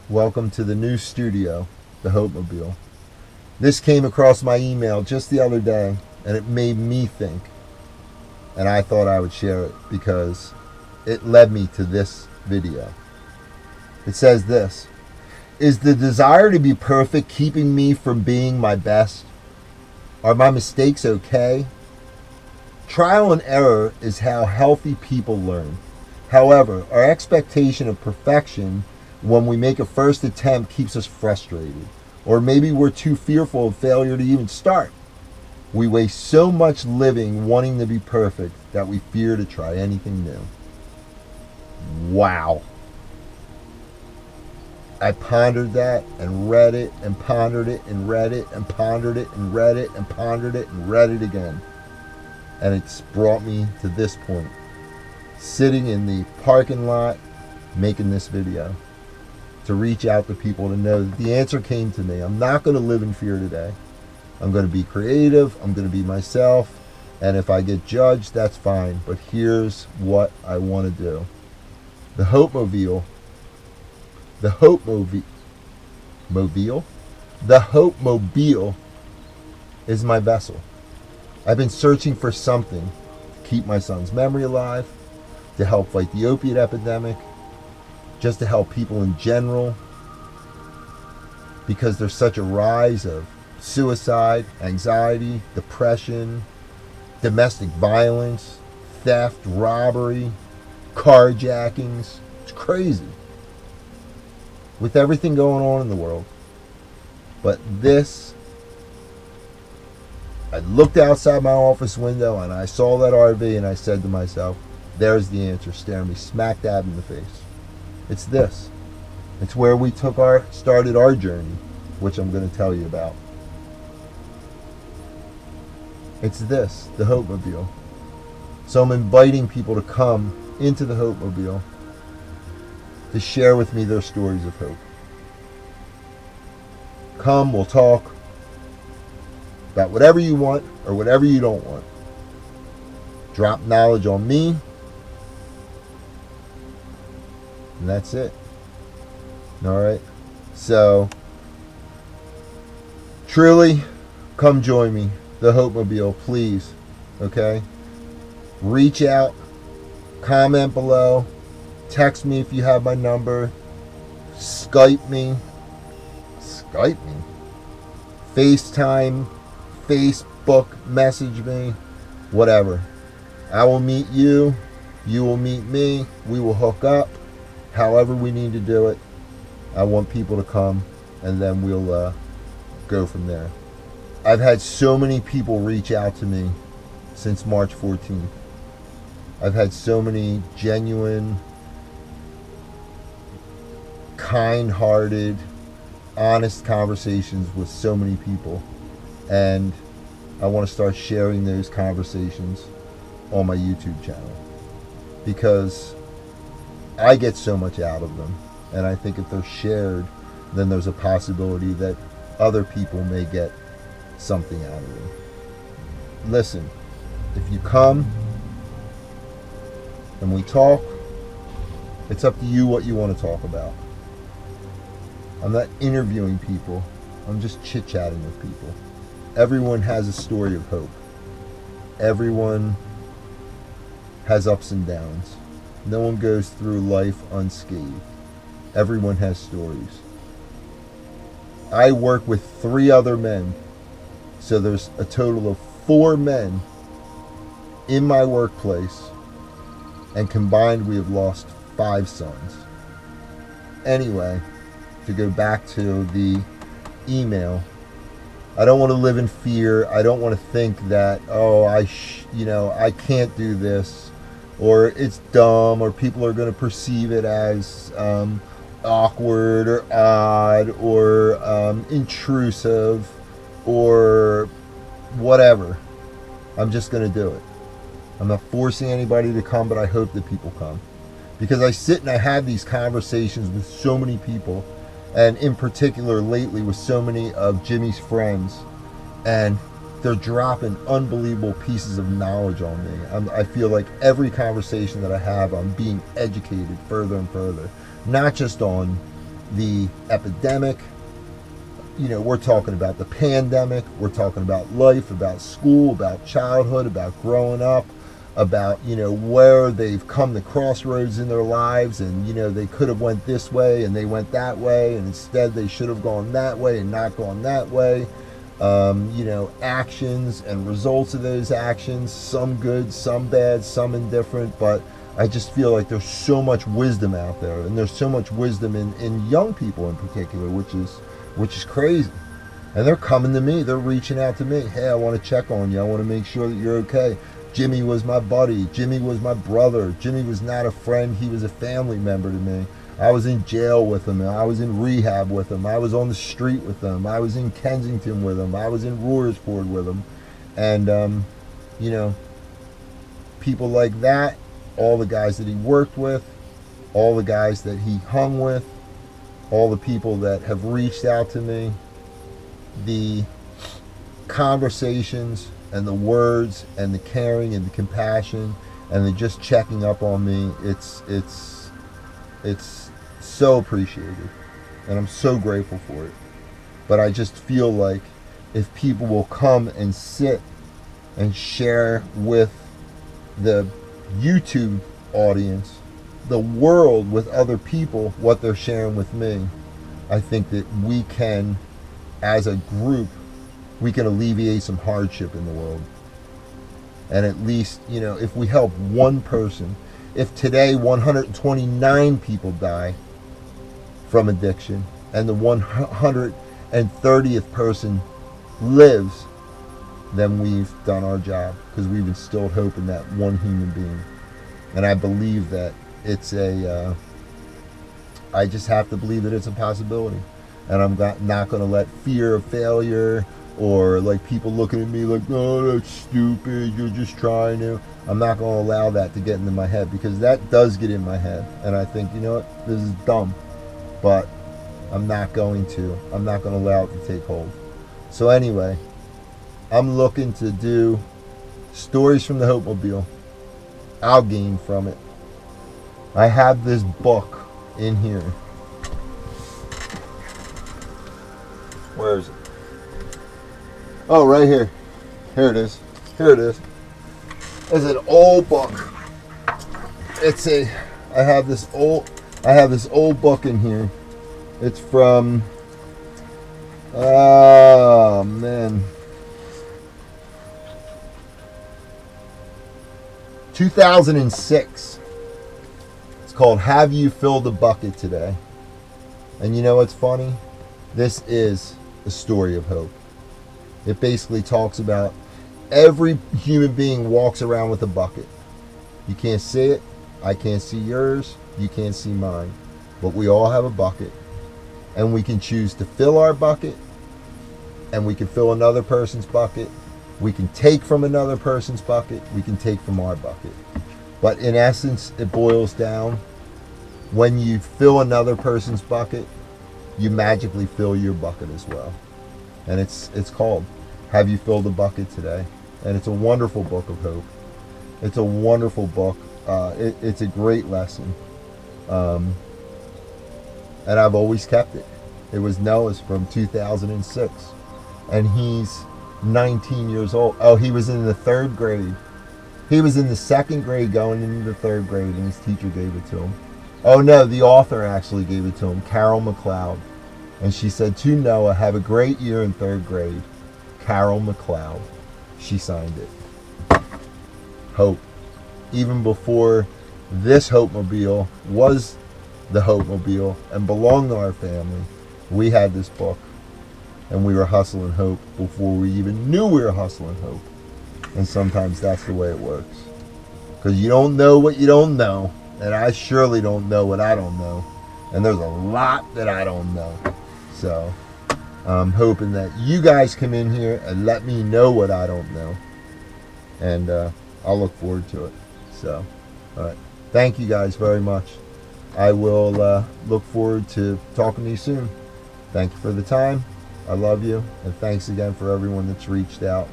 Welcome to the new studio, the Hopemobile. This came across my email just the other day, and it made me think. And I thought I would share it because it led me to this video. It says this: is the desire to be perfect keeping me from being my best? Are my mistakes okay? Trial and error is how healthy people learn. However, our expectation of perfection when we make a first attempt keeps us frustrated. Or maybe we're too fearful of failure to even start. We waste so much living wanting to be perfect that we fear to try anything new. Wow. I pondered that and read it and pondered it and read it and pondered it and read it and pondered it and read it again. And it's brought me to this point, sitting in the parking lot making this video, to reach out to people to know that the answer came to me. I'm not going to live in fear today. I'm going to be creative. I'm going to be myself. And if I get judged, that's fine. But here's what I want to do. The Hopemobile. The Hopemobile. The Hopemobile is my vessel. I've been searching for something to keep my son's memory alive, to help fight the opiate epidemic, just to help people in general, because there's such a rise of suicide, anxiety, depression, domestic violence, theft, robbery, carjackings. It's crazy with everything going on in the world. But this, I looked outside my office window and I saw that RV and I said to myself, there's the answer, staring me smack dab in the face. It's this. It's where we started our journey, which I'm going to tell you about. It's this, the Hopemobile. So I'm inviting people to come into the Hopemobile to share with me their stories of hope. Come, we'll talk about whatever you want or whatever you don't want. Drop knowledge on me, and that's it. Alright? So, truly, come join me, the Hopemobile, please. Okay? Reach out, comment below, text me if you have my number, Skype me, FaceTime, Facebook, message me, whatever. I will meet you, you will meet me, we will hook up, however we need to do it. I want people to come, and then we'll go from there. I've had so many people reach out to me since March 14th. I've had so many genuine, kind-hearted, honest conversations with so many people, and I want to start sharing those conversations on my YouTube channel because I get so much out of them, and I think if they're shared, then there's a possibility that other people may get something out of them. Listen, if you come and we talk, it's up to you what you want to talk about. I'm not interviewing people. I'm just chit-chatting with people. Everyone has a story of hope. Everyone has ups and downs. No one goes through life unscathed. Everyone has stories. I work with 3 other men, so there's a total of 4 men in my workplace, and combined we have lost 5 sons. Anyway, to go back to the email, I don't want to live in fear. I don't want to think that, oh, I can't do this, or it's dumb, or people are going to perceive it as awkward or odd or intrusive or whatever. I'm just going to do it. I'm not forcing anybody to come, but I hope that people come. Because I sit and I have these conversations with so many people, and in particular lately with so many of Jimmy's friends, and they're dropping unbelievable pieces of knowledge on me. I feel like every conversation that I have, I'm being educated further and further. Not just on the epidemic. We're talking about the pandemic. We're talking about life, about school, about childhood, about growing up, about, where they've come to crossroads in their lives, and, they could have went this way and they went that way, and instead they should have gone that way and not gone that way. Actions and results of those actions, some good, some bad, some indifferent, but I just feel like there's so much wisdom out there, and there's so much wisdom in young people in particular, which is crazy. And they're coming to me, they're reaching out to me. Hey, I want to check on you, I want to make sure that you're okay. Jimmy was my buddy, Jimmy was my brother, Jimmy was not a friend, he was a family member to me. I was in jail with him, I was in rehab with him, I was on the street with him, I was in Kensington with him, I was in Royersford with him. And people like that, all the guys that he worked with, all the guys that he hung with, all the people that have reached out to me, the conversations and the words and the caring and the compassion and the just checking up on me, it's so appreciated, and I'm so grateful for it. But I just feel like if people will come and sit and share with the YouTube audience, the world, with other people, what they're sharing with me, I think that we can, as a group, we can alleviate some hardship in the world. And at least, if we help one person, if today 129 people die from addiction and the 130th person lives, then we've done our job, because we've instilled hope in that one human being. And I believe that it's I just have to believe that it's a possibility. And I'm not going to let fear of failure, or like people looking at me like, oh, that's stupid, you're just trying to. I'm not going to allow that to get into my head, because that does get in my head. And I think, this is dumb. But I'm not going to allow it to take hold. So anyway, I'm looking to do stories from the Hopemobile. I'll gain from it. I have this book in here. Where is it? Oh, right here. Here it is. It's an old book. I have this old book in here. It's from, oh man, 2006. It's called Have You Filled a Bucket Today? And you know what's funny? This is a story of hope. It basically talks about every human being walks around with a bucket. You can't see it. I can't see yours. You can't see mine. But we all have a bucket. And we can choose to fill our bucket. And we can fill another person's bucket. We can take from another person's bucket. We can take from our bucket. But in essence, it boils down, when you fill another person's bucket, you magically fill your bucket as well. And it's called Have You Filled a Bucket Today? And it's a wonderful book of hope. It's a wonderful book. It's a great lesson. And I've always kept it. It was Noah's from 2006. And he's 19 years old. Oh, he was in the 3rd grade. He was in the 2nd grade going into the 3rd grade, and his teacher gave it to him. Oh no, the author actually gave it to him, Carol McLeod. And she said to Noah, have a great year in 3rd grade. Carol McLeod. She signed it. Hope. Even before this Hopemobile was the Hopemobile and belonged to our family, we had this book. And we were hustling hope before we even knew we were hustling hope. And sometimes that's the way it works. Because you don't know what you don't know. And I surely don't know what I don't know. And there's a lot that I don't know. So I'm hoping that you guys come in here and let me know what I don't know. And I'll look forward to it. So, all right. Thank you guys very much. I will look forward to talking to you soon. Thank you for the time. I love you. And thanks again for everyone that's reached out.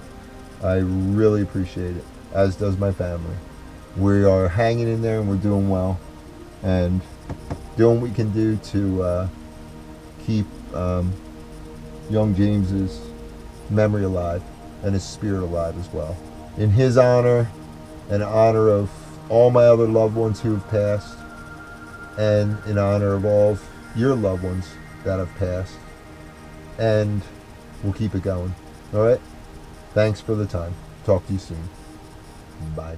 I really appreciate it, as does my family. We are hanging in there, and we're doing well, and doing what we can do to keep young James's memory alive and his spirit alive as well. In his honor and honor of all my other loved ones who have passed, and in honor of all of your loved ones that have passed. And we'll keep it going. All right? Thanks for the time. Talk to you soon. Bye.